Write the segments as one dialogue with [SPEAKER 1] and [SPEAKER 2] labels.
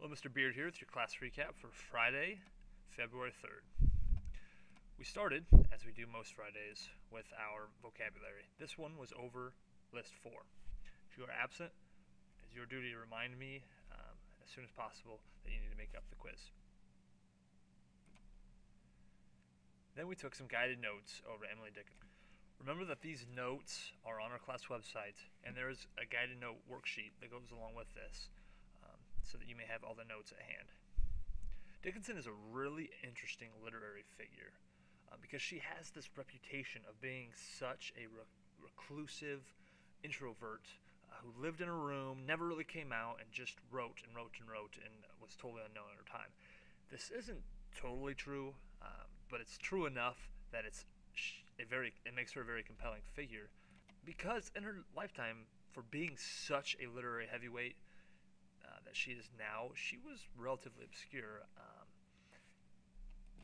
[SPEAKER 1] Hello, Mr. Beard here with your class recap for Friday, February 3rd. We started, as we do most Fridays, with our vocabulary. This one was over list 4. If you are absent, it's your duty to remind me as soon as possible that you need to make up the quiz. Then we took some guided notes over Emily Dickinson. Remember that these notes are on our class website, and there is a guided note worksheet that goes along with this, so that you may have all the notes at hand. Dickinson is a really interesting literary figure because she has this reputation of being such a reclusive introvert who lived in a room, never really came out, and just wrote and wrote and wrote and was totally unknown at her time. This isn't totally true, but it's true enough that it makes her a very compelling figure, because in her lifetime, for being such a literary heavyweight that she is now, she was relatively obscure,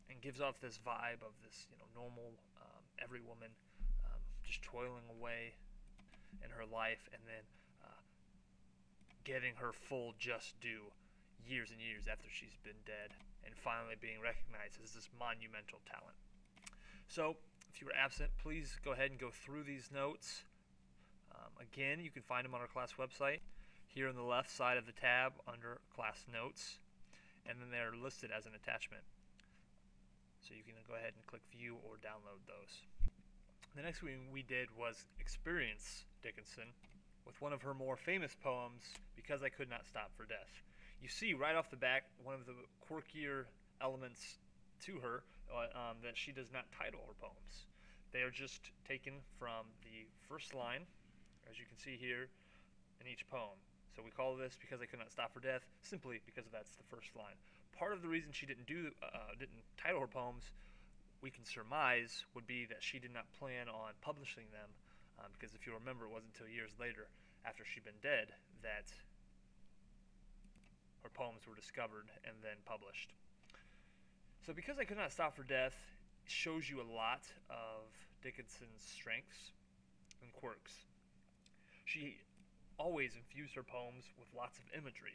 [SPEAKER 1] and gives off this vibe of this normal every woman just toiling away in her life and then getting her full just due years and years after she's been dead, and finally being recognized as this monumental talent. So if you were absent, please go ahead and go through these notes. Again, you can find them on our class website here on the left side of the tab under class notes, and then they're listed as an attachment, so you can go ahead and click view or download those. The next thing we did was experience Dickinson with one of her more famous poems, Because I Could Not Stop for Death. You see right off the bat one of the quirkier elements to her, that she does not title her poems. They are just taken from the first line, as you can see here, in each poem. So we call this Because I Could Not Stop for Death simply because that's the first line. Part of the reason she didn't title her poems, we can surmise, would be that she did not plan on publishing them, because if you remember, it wasn't until years later, after she'd been dead, that her poems were discovered and then published. So Because I Could Not Stop for Death shows you a lot of Dickinson's strengths and quirks. She always infused her poems with lots of imagery.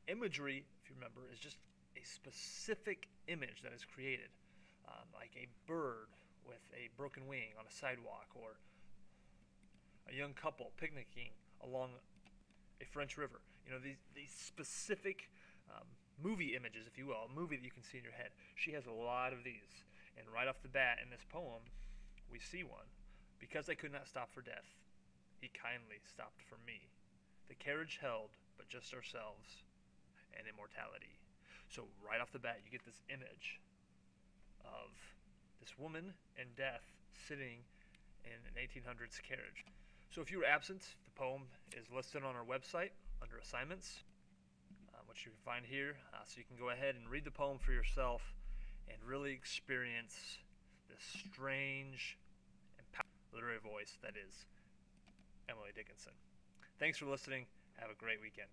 [SPEAKER 1] Imagery, if you remember, is just a specific image that is created, like a bird with a broken wing on a sidewalk, or a young couple picnicking along a French river. These specific movie images, if you will, a movie that you can see in your head. She has a lot of these, and right off the bat in this poem, we see one. Because I could not stop for death, he kindly stopped for me. The carriage held but just ourselves and immortality. So right off the bat, you get this image of this woman and death sitting in an 1800s carriage. So if you were absent, the poem is listed on our website under assignments, which you can find here. So you can go ahead and read the poem for yourself and really experience this strange and powerful literary voice that is Emily Dickinson. Thanks for listening. Have a great weekend.